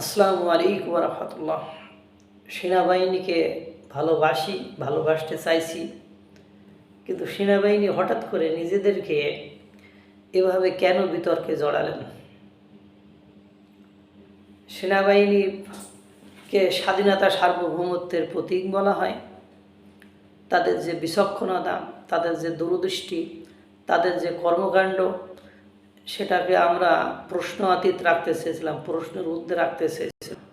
আসসালামু আলাইকুম ওয়া রাহমাতুল্লাহ। সেনাবাহিনীকে ভালোবাসি, ভালোবাসতে চাইছি, কিন্তু সেনাবাহিনী হঠাৎ করে নিজেদেরকে এভাবে কেন বিতর্কে জড়ালেন? সেনাবাহিনীকে স্বাধীনতা সার্বভৌমত্বের প্রতীক বলা হয়। তাদের যে বিচক্ষণতা, তাদের যে দূরদৃষ্টি, তাদের যে কর্মকাণ্ড, সেটাকে আমরা প্রশ্নাতীত রাখতে চেয়েছিলাম, প্রশ্নের ঊর্ধ্বে রাখতে চেয়েছিলাম।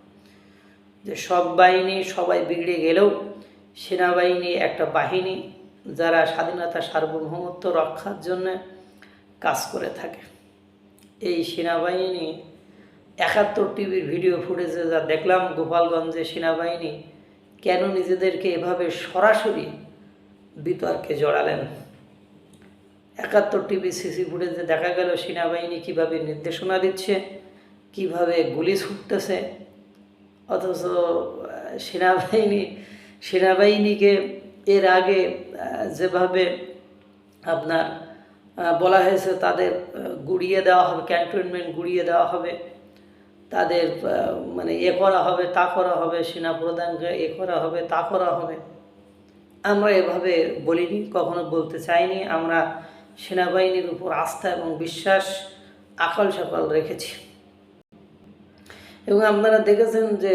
যে সব বাহিনী সবাই বিগড়ে গেলেও সেনাবাহিনী একটা বাহিনী যারা স্বাধীনতা সার্বভৌমত্ব রক্ষার জন্য কাজ করে থাকে। এই সেনাবাহিনী ৭১ টিভির ভিডিও ফুটেজে যা দেখলাম, গোপালগঞ্জে সেনাবাহিনী কেন নিজেদেরকে এভাবে সরাসরি বিতর্কে জড়ালেন। ৭১ টিভি সিসি ফুটেজে দেখা গেল সেনাবাহিনী কীভাবে নির্দেশনা দিচ্ছে, কিভাবে গুলি ছুটতেছে, অথচ সেনাবাহিনীকে এর আগে যেভাবে আপনার বলা হয়েছে তাদের গুড়িয়ে দেওয়া হবে, ক্যান্টনমেন্ট গুড়িয়ে দেওয়া হবে, তাদের মানে করা হবে, তা করা হবে, সেনাপ্রধানকে করা হবে, তা করা হবে। আমরা এভাবে বলিনি, কখনো বলতে চাইনি। আমরা সেনাবাহিনীর উপর আস্থা এবং বিশ্বাস আকাল সাকাল রেখেছি। এবং আপনারা দেখেছেন যে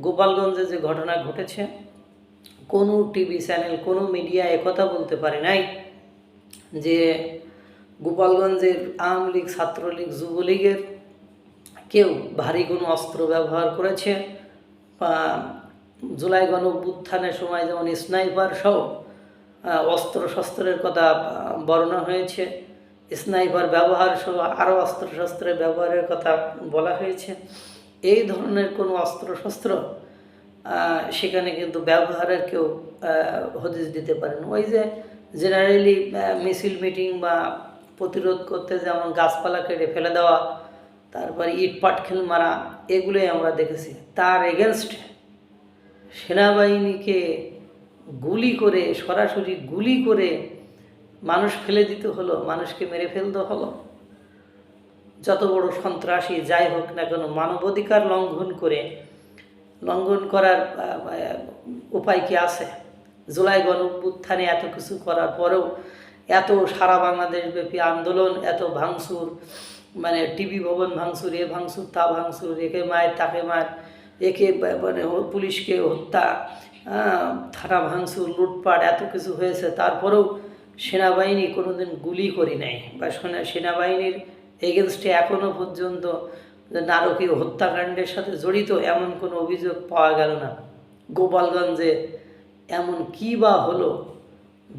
গোপালগঞ্জে যে ঘটনা ঘটেছে, কোনো টিভি চ্যানেল, কোনো মিডিয়া একথা বলতে পারে নাই যে গোপালগঞ্জের আওয়ামী লীগ, ছাত্রলীগ, যুবলীগের কেউ ভারী কোনো অস্ত্র ব্যবহার করেছে, বা জুলাই গণঅভ্যুত্থানের সময় যেমন স্নাইপার সহ অস্ত্রশস্ত্রের কথা বর্ণনা হয়েছে, স্নাইপার ব্যবহার সহ আরও অস্ত্রশস্ত্রের ব্যবহারের কথা বলা হয়েছে। এই ধরনের কোনো অস্ত্রশস্ত্র সেখানে কিন্তু ব্যবহারের কেউ হদিস দিতে পারেন। ওই যে জেনারেলি মিছিল মিটিং বা প্রতিরোধ করতে যেমন গাছপালা কেটে ফেলে দেওয়া, তারপর ইট পাটকেল মারা, এগুলোই আমরা দেখেছি। তার এগেনস্টে সেনাবাহিনীকে গুলি করে, সরাসরি গুলি করে মানুষ ফেলে দিতে হলো, মানুষকে মেরে ফেলতে হলো। যত বড় সন্ত্রাসী যাই হোক না কেন, মানবাধিকার লঙ্ঘন করার উপায় কি আছে? জুলাই গণঅভ্যুত্থানে এত কিছু করার পরেও, এত সারা বাংলাদেশব্যাপী আন্দোলন, এত ভাঙচুর, মানে টিভি ভবন ভাঙচুর, এ ভাঙচুর, তা ভাঙচুর, একে মায়ের তাকে মায়ের, একে মানে পুলিশকে হত্যা, থানা ভাঙচুর, লুটপাট, এত কিছু হয়েছে। তারপরেও সেনাবাহিনী কোনোদিন গুলি করি নাই, বা সেনাবাহিনীর এগেনস্টে এখনও পর্যন্ত নারকীয় হত্যাকাণ্ডের সাথে জড়িত এমন কোনো অভিযোগ পাওয়া গেল না। গোপালগঞ্জে এমন কী বা হলো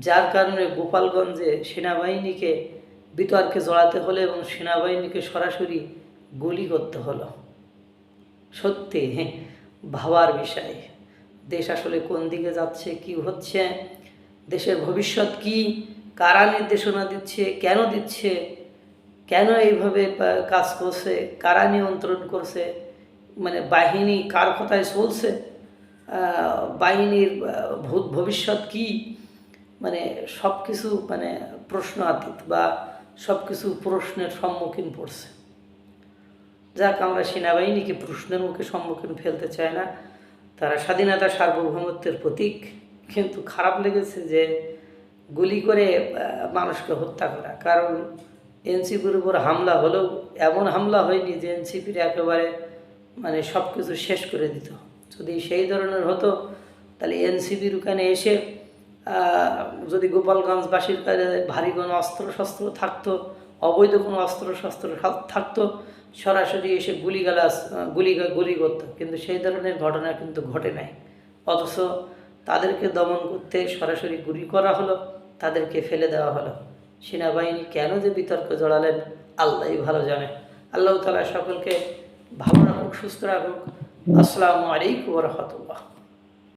যার কারণে গোপালগঞ্জে সেনাবাহিনীকে বিতর্কে জড়াতে হলো এবং সেনাবাহিনীকে সরাসরি গুলি করতে হলো? সত্যি ভাবার বিষয়। দেশ আসলে কোন দিকে যাচ্ছে, কি হচ্ছে, দেশের ভবিষ্যৎ কি, কারা নির্দেশনা দিচ্ছে, কেন দিচ্ছে, কেন এইভাবে কাজ করছে, কারা নিয়ন্ত্রণ করছে, মানে বাহিনী কার কথায় চলছে, বাহিনীর ভবিষ্যৎ কি, মানে সব কিছু মানে প্রশ্নাতীত, বা সব কিছু প্রশ্নের সম্মুখীন পড়ছে। যাক, আমরা সেনাবাহিনীকে প্রশ্নের মুখে সম্মুখীন ফেলতে চাই না। তারা স্বাধীনতা সার্বভৌমত্বের প্রতীক, কিন্তু খারাপ লেগেছে যে গুলি করে মানুষকে হত্যা করা। কারণ এনসিপির উপর হামলা হলেও এমন হামলা হয়নি যে এনসিপির একেবারে মানে সব কিছু শেষ করে দিত। যদি সেই ধরনের হতো তাহলে এনসিপির ওখানে এসে যদি গোপালগঞ্জবাসীর কাছে ভারী কোনো অস্ত্রশস্ত্র থাকতো, অবৈধ কোনো অস্ত্রশস্ত্র থাকতো, সরাসরি এসে গুলি করতো। কিন্তু সেই ধরনের ঘটনা কিন্তু ঘটে নাই। অথচ তাদেরকে দমন করতে সরাসরি গুলি করা হলো, তাদেরকে ফেলে দেওয়া হলো। সেনাবাহিনী কেন যে বিতর্কে জড়ালেন আল্লাহই ভালো জানে। আল্লাহ তাআলা সকলকে ভালো রাখুক, সুস্থ রাখুক। আসসালামু আলাইকুম ওয়া রাহমাতুল্লাহ।